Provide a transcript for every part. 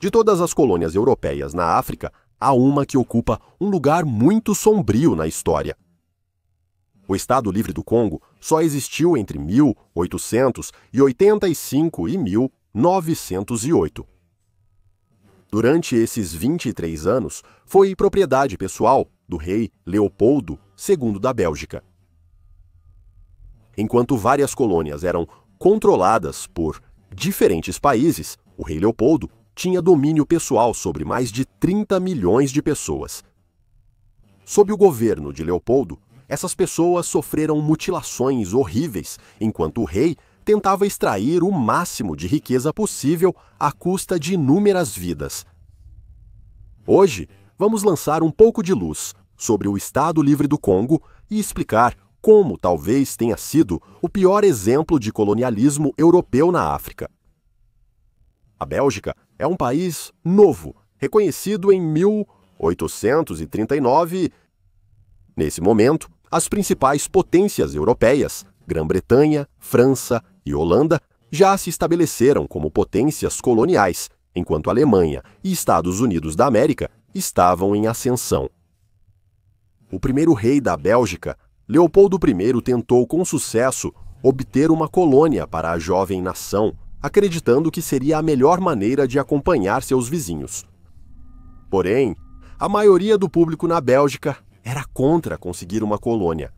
De todas as colônias europeias na África, há uma que ocupa um lugar muito sombrio na história. O Estado Livre do Congo só existiu entre 1885 e 1908. Durante esses 23 anos, foi propriedade pessoal do rei Leopoldo II da Bélgica. Enquanto várias colônias eram controladas por diferentes países, o rei Leopoldo tinha domínio pessoal sobre mais de 30 milhões de pessoas. Sob o governo de Leopoldo, essas pessoas sofreram mutilações horríveis, enquanto o rei tentava extrair o máximo de riqueza possível à custa de inúmeras vidas. Hoje, vamos lançar um pouco de luz sobre o Estado Livre do Congo e explicar como talvez tenha sido o pior exemplo de colonialismo europeu na África. A Bélgica é um país novo, reconhecido em 1839. Nesse momento, as principais potências europeias, Grã-Bretanha, França e Holanda, já se estabeleceram como potências coloniais, enquanto a Alemanha e Estados Unidos da América estavam em ascensão. O primeiro rei da Bélgica, Leopoldo I, tentou com sucesso obter uma colônia para a jovem nação, acreditando que seria a melhor maneira de acompanhar seus vizinhos. Porém, a maioria do público na Bélgica era contra conseguir uma colônia.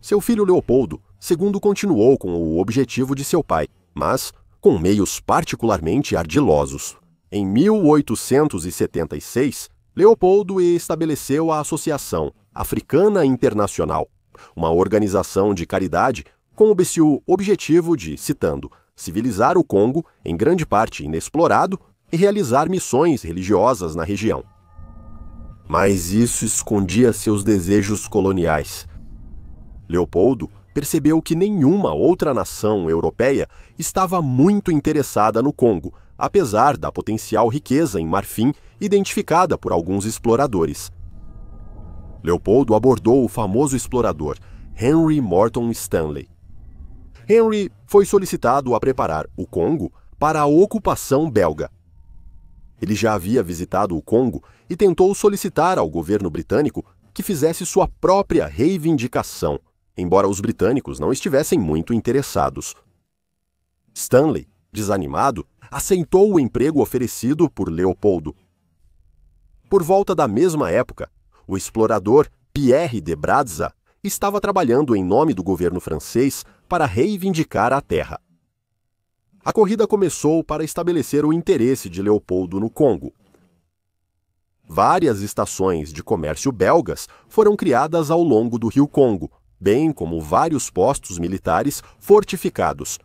Seu filho Leopoldo II continuou com o objetivo de seu pai, mas com meios particularmente ardilosos. Em 1876, Leopoldo estabeleceu a Associação Africana Internacional, uma organização de caridade com o objetivo de, citando, civilizar o Congo, em grande parte inexplorado, e realizar missões religiosas na região. Mas isso escondia seus desejos coloniais. Leopoldo percebeu que nenhuma outra nação europeia estava muito interessada no Congo, apesar da potencial riqueza em marfim identificada por alguns exploradores. Leopoldo abordou o famoso explorador Henry Morton Stanley. Henry foi solicitado a preparar o Congo para a ocupação belga. Ele já havia visitado o Congo e tentou solicitar ao governo britânico que fizesse sua própria reivindicação, embora os britânicos não estivessem muito interessados. Stanley, desanimado, aceitou o emprego oferecido por Leopoldo. Por volta da mesma época, o explorador Pierre de Brazza estava trabalhando em nome do governo francês para reivindicar a terra. A corrida começou para estabelecer o interesse de Leopoldo no Congo. Várias estações de comércio belgas foram criadas ao longo do rio Congo, bem como vários postos militares fortificados.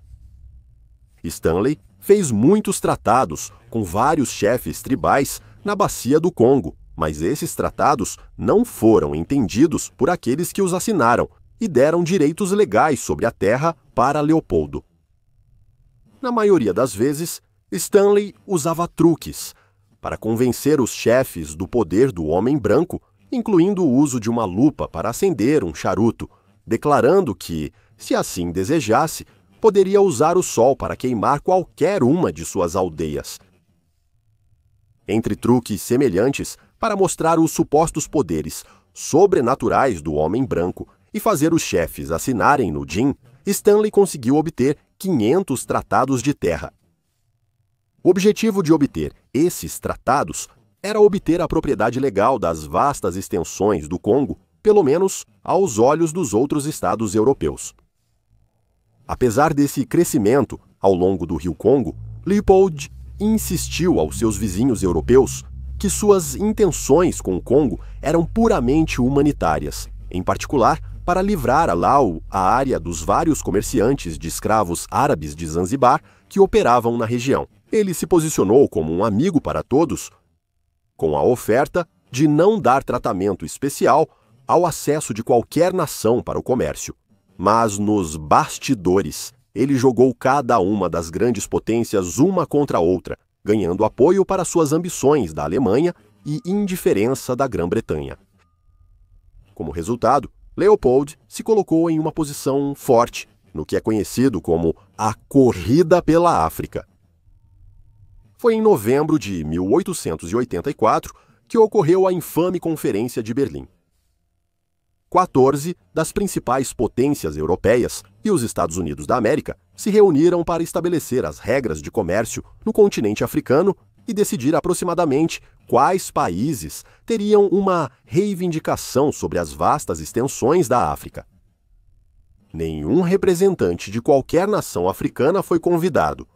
Stanley fez muitos tratados com vários chefes tribais na bacia do Congo, mas esses tratados não foram entendidos por aqueles que os assinaram e deram direitos legais sobre a terra para Leopoldo. Na maioria das vezes, Stanley usava truques para convencer os chefes do poder do homem branco, incluindo o uso de uma lupa para acender um charuto, declarando que, se assim desejasse, poderia usar o sol para queimar qualquer uma de suas aldeias. Entre truques semelhantes, para mostrar os supostos poderes sobrenaturais do homem branco e fazer os chefes assinarem no DIN, Stanley conseguiu obter 500 tratados de terra. O objetivo de obter esses tratados era obter a propriedade legal das vastas extensões do Congo, pelo menos aos olhos dos outros estados europeus. Apesar desse crescimento ao longo do rio Congo, Leopold insistiu aos seus vizinhos europeus que suas intenções com o Congo eram puramente humanitárias, em particular para livrar a Laos a área dos vários comerciantes de escravos árabes de Zanzibar que operavam na região. Ele se posicionou como um amigo para todos, com a oferta de não dar tratamento especial ao acesso de qualquer nação para o comércio. Mas nos bastidores, ele jogou cada uma das grandes potências uma contra a outra, ganhando apoio para suas ambições da Alemanha e indiferença da Grã-Bretanha. Como resultado, Leopold se colocou em uma posição forte, no que é conhecido como a Corrida pela África. Foi em novembro de 1884 que ocorreu a infame Conferência de Berlim. 14 das principais potências europeias e os Estados Unidos da América se reuniram para estabelecer as regras de comércio no continente africano e decidir aproximadamente quais países teriam uma reivindicação sobre as vastas extensões da África. Nenhum representante de qualquer nação africana foi convidado.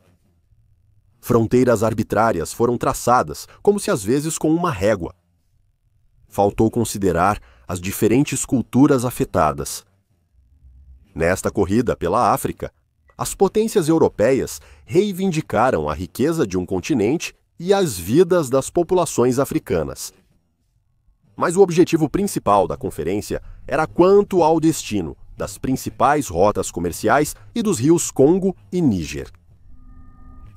Fronteiras arbitrárias foram traçadas, como se às vezes com uma régua. Faltou considerar as diferentes culturas afetadas. Nesta corrida pela África, as potências europeias reivindicaram a riqueza de um continente e as vidas das populações africanas. Mas o objetivo principal da conferência era quanto ao destino das principais rotas comerciais e dos rios Congo e Níger.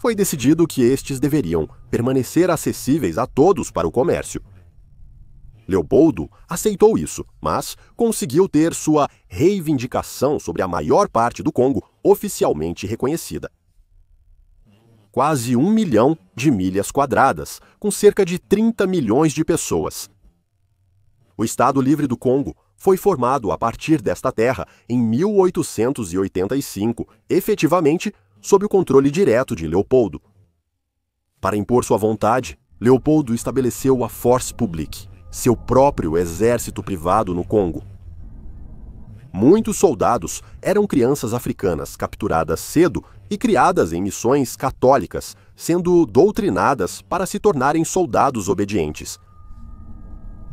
Foi decidido que estes deveriam permanecer acessíveis a todos para o comércio. Leopoldo aceitou isso, mas conseguiu ter sua reivindicação sobre a maior parte do Congo oficialmente reconhecida. Quase 1 milhão de milhas quadradas, com cerca de 30 milhões de pessoas. O Estado Livre do Congo foi formado a partir desta terra em 1885, efetivamente sob o controle direto de Leopoldo. Para impor sua vontade, Leopoldo estabeleceu a Force Publique, seu próprio exército privado no Congo. Muitos soldados eram crianças africanas capturadas cedo e criadas em missões católicas, sendo doutrinadas para se tornarem soldados obedientes.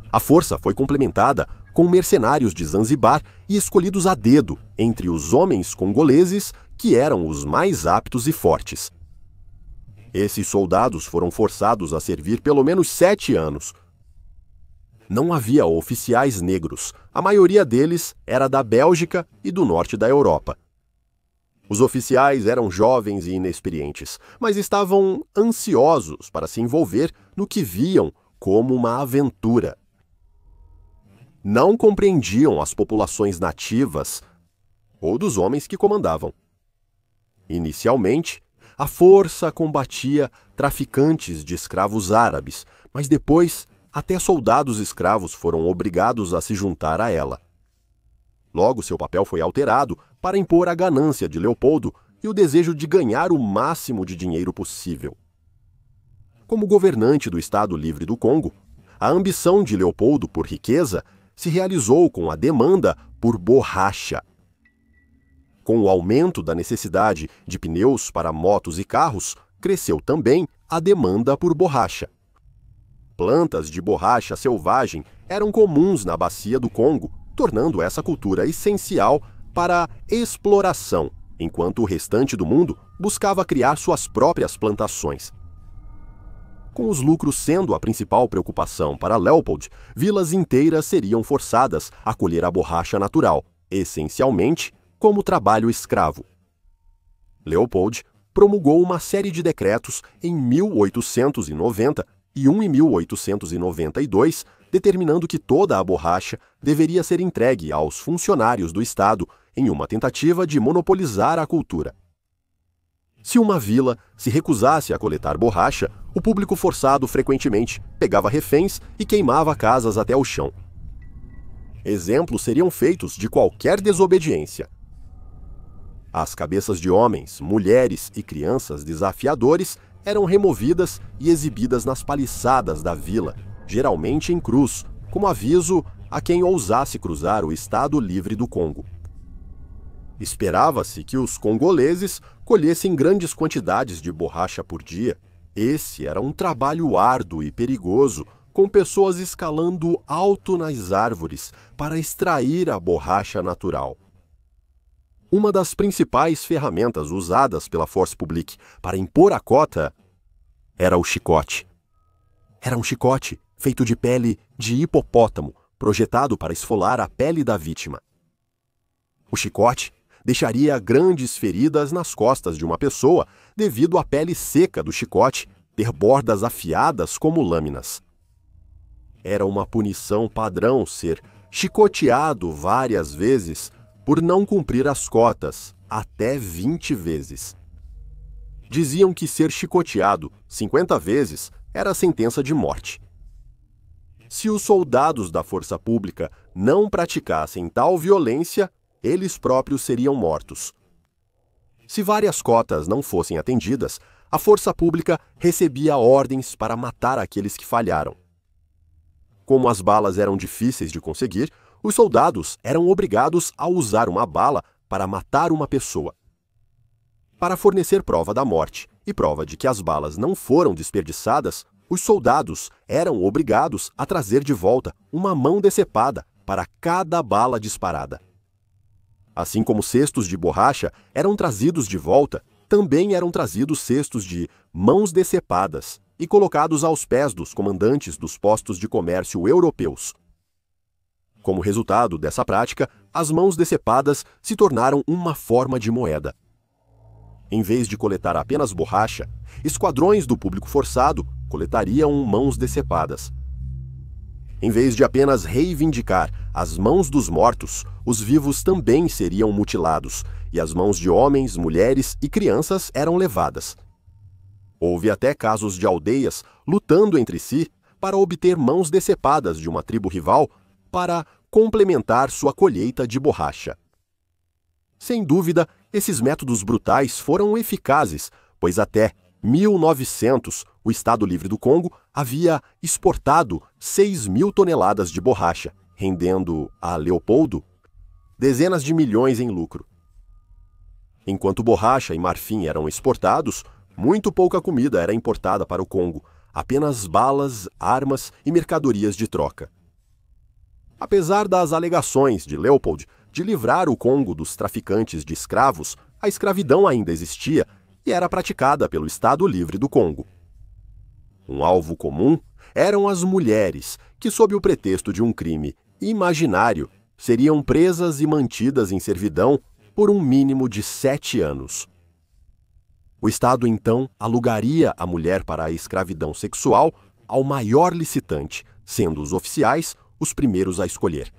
A força foi complementada com mercenários de Zanzibar e escolhidos a dedo entre os homens congoleses, que eram os mais aptos e fortes. Esses soldados foram forçados a servir pelo menos 7 anos. Não havia oficiais negros, a maioria deles era da Bélgica e do norte da Europa. Os oficiais eram jovens e inexperientes, mas estavam ansiosos para se envolver no que viam como uma aventura. Não compreendiam as populações nativas ou dos homens que comandavam. Inicialmente, a força combatia traficantes de escravos árabes, mas depois até soldados escravos foram obrigados a se juntar a ela. Logo, seu papel foi alterado para impor a ganância de Leopoldo e o desejo de ganhar o máximo de dinheiro possível. Como governante do Estado Livre do Congo, a ambição de Leopoldo por riqueza se realizou com a demanda por borracha. Com o aumento da necessidade de pneus para motos e carros, cresceu também a demanda por borracha. Plantas de borracha selvagem eram comuns na bacia do Congo, tornando essa cultura essencial para a exploração, enquanto o restante do mundo buscava criar suas próprias plantações. Com os lucros sendo a principal preocupação para Leopold, vilas inteiras seriam forçadas a colher a borracha natural, essencialmente como trabalho escravo. Leopold promulgou uma série de decretos em 1890 e um em 1892, determinando que toda a borracha deveria ser entregue aos funcionários do Estado em uma tentativa de monopolizar a cultura. Se uma vila se recusasse a coletar borracha, o público forçado frequentemente pegava reféns e queimava casas até o chão. Exemplos seriam feitos de qualquer desobediência. As cabeças de homens, mulheres e crianças desafiadores eram removidas e exibidas nas paliçadas da vila, geralmente em cruz, como aviso a quem ousasse cruzar o Estado Livre do Congo. Esperava-se que os congoleses colhessem grandes quantidades de borracha por dia. Esse era um trabalho árduo e perigoso, com pessoas escalando alto nas árvores para extrair a borracha natural. Uma das principais ferramentas usadas pela Force Publique para impor a cota era o chicote. Era um chicote feito de pele de hipopótamo, projetado para esfolar a pele da vítima. O chicote deixaria grandes feridas nas costas de uma pessoa devido à pele seca do chicote ter bordas afiadas como lâminas. Era uma punição padrão ser chicoteado várias vezes por não cumprir as cotas, até 20 vezes. diziam que ser chicoteado 50 vezes era a sentença de morte. Se os soldados da força pública não praticassem tal violência, eles próprios seriam mortos. Se várias cotas não fossem atendidas, a força pública recebia ordens para matar aqueles que falharam. Como as balas eram difíceis de conseguir, os soldados eram obrigados a usar uma bala para matar uma pessoa. Para fornecer prova da morte e prova de que as balas não foram desperdiçadas, os soldados eram obrigados a trazer de volta uma mão decepada para cada bala disparada. Assim como cestos de borracha eram trazidos de volta, também eram trazidos cestos de mãos decepadas e colocados aos pés dos comandantes dos postos de comércio europeus. Como resultado dessa prática, as mãos decepadas se tornaram uma forma de moeda. Em vez de coletar apenas borracha, esquadrões do público forçado coletariam mãos decepadas. Em vez de apenas reivindicar as mãos dos mortos, os vivos também seriam mutilados, e as mãos de homens, mulheres e crianças eram levadas. Houve até casos de aldeias lutando entre si para obter mãos decepadas de uma tribo rival para complementar sua colheita de borracha. Sem dúvida, esses métodos brutais foram eficazes, pois até 1900 o Estado Livre do Congo havia exportado 6.000 toneladas de borracha, rendendo a Leopoldo dezenas de milhões em lucro. Enquanto borracha e marfim eram exportados, muito pouca comida era importada para o Congo, apenas balas, armas e mercadorias de troca. Apesar das alegações de Leopold de livrar o Congo dos traficantes de escravos, a escravidão ainda existia e era praticada pelo Estado Livre do Congo. Um alvo comum eram as mulheres, que, sob o pretexto de um crime imaginário, seriam presas e mantidas em servidão por um mínimo de 7 anos. O Estado, então, alugaria a mulher para a escravidão sexual ao maior licitante, sendo os oficiais os primeiros a escolher.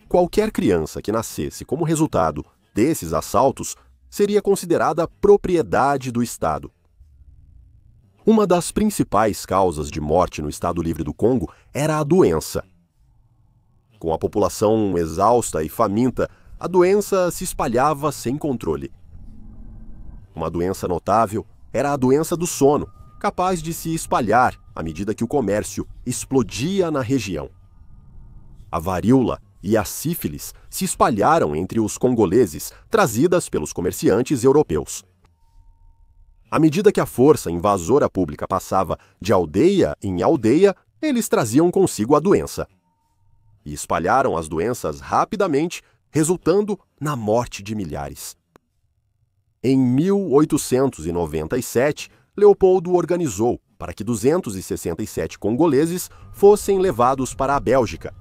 Qualquer criança que nascesse como resultado desses assaltos seria considerada propriedade do Estado. Uma das principais causas de morte no Estado Livre do Congo era a doença. Com a população exausta e faminta, a doença se espalhava sem controle. Uma doença notável era a doença do sono, capaz de se espalhar à medida que o comércio explodia na região. A varíola e a sífilis se espalharam entre os congoleses, trazidas pelos comerciantes europeus. À medida que a força invasora pública passava de aldeia em aldeia, eles traziam consigo a doença. E espalharam as doenças rapidamente, resultando na morte de milhares. Em 1897, Leopoldo organizou para que 267 congoleses fossem levados para a Bélgica.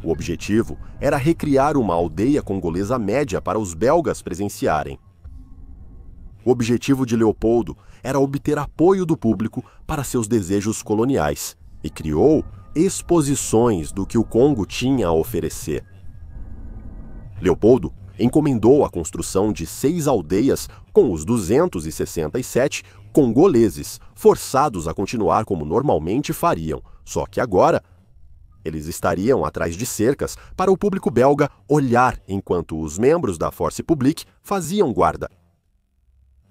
O objetivo era recriar uma aldeia congolesa média para os belgas presenciarem. O objetivo de Leopoldo era obter apoio do público para seus desejos coloniais e criou exposições do que o Congo tinha a oferecer. Leopoldo encomendou a construção de 6 aldeias com os 267 congoleses, forçados a continuar como normalmente fariam, só que agora eles estariam atrás de cercas para o público belga olhar enquanto os membros da Force Publique faziam guarda.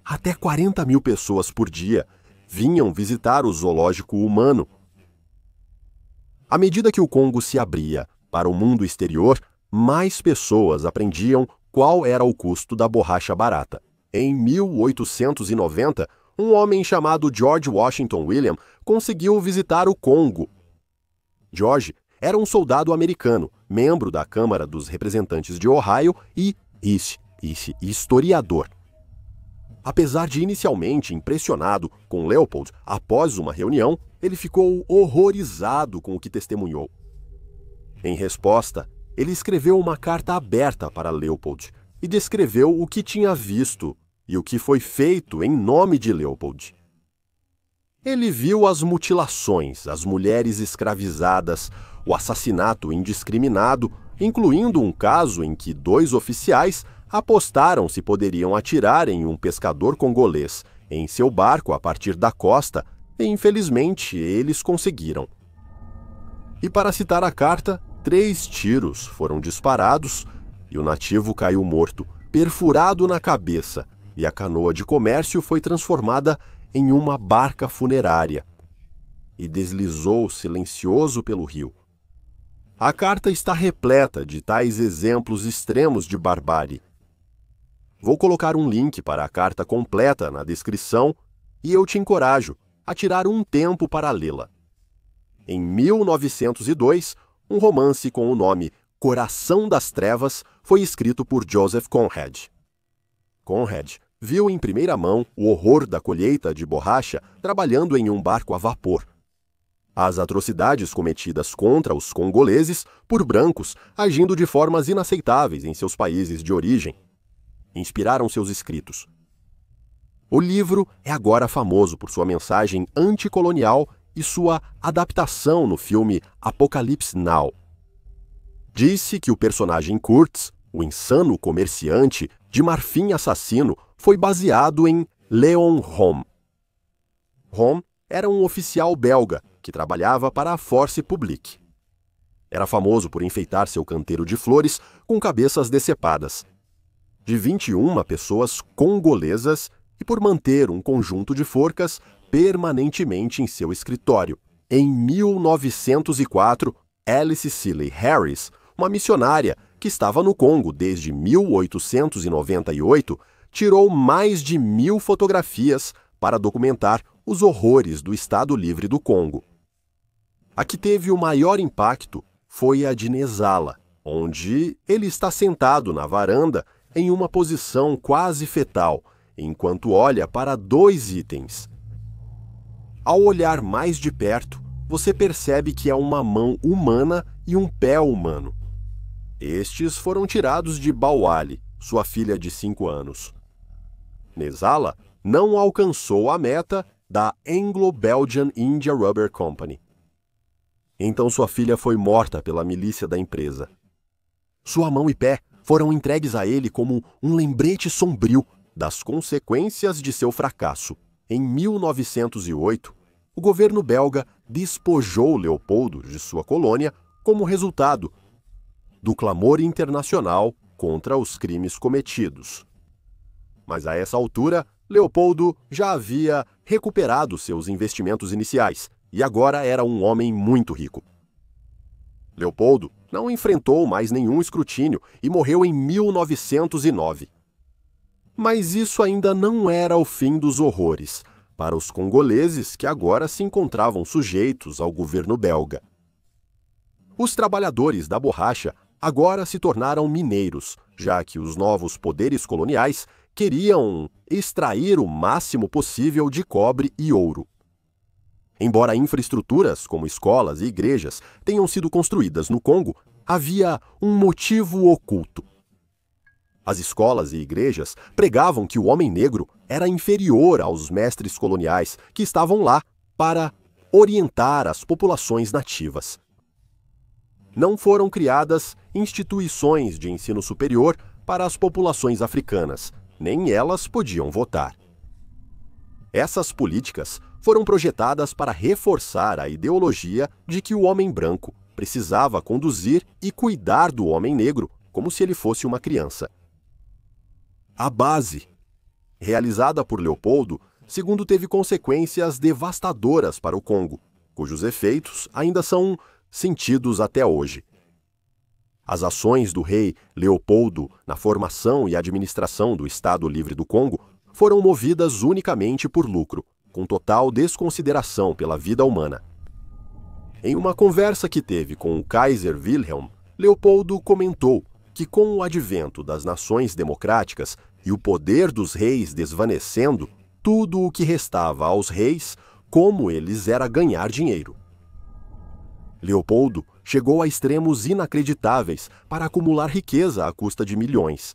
Até 40.000 pessoas por dia vinham visitar o zoológico humano. À medida que o Congo se abria para o mundo exterior, mais pessoas aprendiam qual era o custo da borracha barata. Em 1890, um homem chamado George Washington William conseguiu visitar o Congo. George era um soldado americano, membro da Câmara dos Representantes de Ohio e historiador. Apesar de inicialmente impressionado com Leopold, após uma reunião, ele ficou horrorizado com o que testemunhou. Em resposta, ele escreveu uma carta aberta para Leopold e descreveu o que tinha visto e o que foi feito em nome de Leopold. Ele viu as mutilações, as mulheres escravizadas, o assassinato indiscriminado, incluindo um caso em que 2 oficiais apostaram se poderiam atirar em um pescador congolês em seu barco a partir da costa, e infelizmente eles conseguiram. E para citar a carta, 3 tiros foram disparados e o nativo caiu morto, perfurado na cabeça, e a canoa de comércio foi transformada em uma barca funerária e deslizou silencioso pelo rio. A carta está repleta de tais exemplos extremos de barbárie. Vou colocar um link para a carta completa na descrição e eu te encorajo a tirar um tempo para lê-la. Em 1902, um romance com o nome Coração das Trevas foi escrito por Joseph Conrad. Conrad viu em primeira mão o horror da colheita de borracha trabalhando em um barco a vapor. As atrocidades cometidas contra os congoleses por brancos agindo de formas inaceitáveis em seus países de origem inspiraram seus escritos. O livro é agora famoso por sua mensagem anticolonial e sua adaptação no filme Apocalypse Now. Disse que o personagem Kurtz, o insano comerciante de marfim assassino, foi baseado em Leon Rom. Rom era um oficial belga que trabalhava para a Force Publique. Era famoso por enfeitar seu canteiro de flores com cabeças decepadas, de 21 pessoas congolesas e por manter um conjunto de forcas permanentemente em seu escritório. Em 1904, Alice Seeley Harris, uma missionária que estava no Congo desde 1898, tirou mais de 1000 fotografias para documentar os horrores do Estado Livre do Congo. A que teve o maior impacto foi a de Nezala, onde ele está sentado na varanda em uma posição quase fetal, enquanto olha para 2 itens. Ao olhar mais de perto, você percebe que é uma mão humana e um pé humano. Estes foram tirados de Bawali, sua filha de 5 anos. Nezala não alcançou a meta da Anglo-Belgian India Rubber Company. Então sua filha foi morta pela milícia da empresa. Sua mão e pé foram entregues a ele como um lembrete sombrio das consequências de seu fracasso. Em 1908, o governo belga despojou Leopoldo de sua colônia como resultado do clamor internacional contra os crimes cometidos. Mas a essa altura, Leopoldo já havia recuperado seus investimentos iniciais e agora era um homem muito rico. Leopoldo não enfrentou mais nenhum escrutínio e morreu em 1909. Mas isso ainda não era o fim dos horrores para os congoleses que agora se encontravam sujeitos ao governo belga. Os trabalhadores da borracha agora se tornaram mineiros, já que os novos poderes coloniais queriam extrair o máximo possível de cobre e ouro. Embora infraestruturas como escolas e igrejas tenham sido construídas no Congo, havia um motivo oculto. As escolas e igrejas pregavam que o homem negro era inferior aos mestres coloniais que estavam lá para orientar as populações nativas. Não foram criadas instituições de ensino superior para as populações africanas, nem elas podiam votar. Essas políticas foram projetadas para reforçar a ideologia de que o homem branco precisava conduzir e cuidar do homem negro como se ele fosse uma criança. A base, realizada por Leopoldo, segundo teve consequências devastadoras para o Congo, cujos efeitos ainda são sentidos até hoje. As ações do rei Leopoldo na formação e administração do Estado Livre do Congo foram movidas unicamente por lucro, com total desconsideração pela vida humana. Em uma conversa que teve com o Kaiser Wilhelm, Leopoldo comentou que com o advento das nações democráticas e o poder dos reis desvanecendo, tudo o que restava aos reis, como eles, era ganhar dinheiro. Leopoldo chegou a extremos inacreditáveis para acumular riqueza à custa de milhões.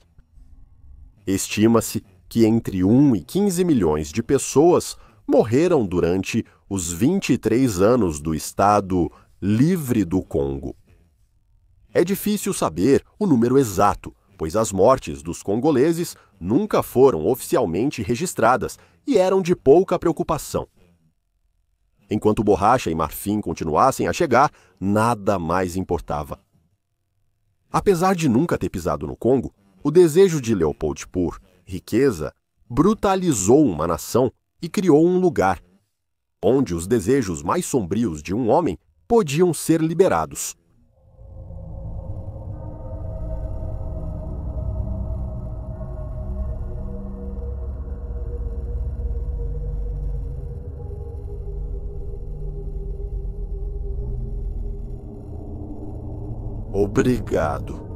Estima-se que entre 1 e 15 milhões de pessoas morreram durante os 23 anos do Estado Livre do Congo. É difícil saber o número exato, pois as mortes dos congoleses nunca foram oficialmente registradas e eram de pouca preocupação. Enquanto borracha e marfim continuassem a chegar, nada mais importava. Apesar de nunca ter pisado no Congo, o desejo de Leopold por riqueza brutalizou uma nação e criou um lugar onde os desejos mais sombrios de um homem podiam ser liberados. Obrigado.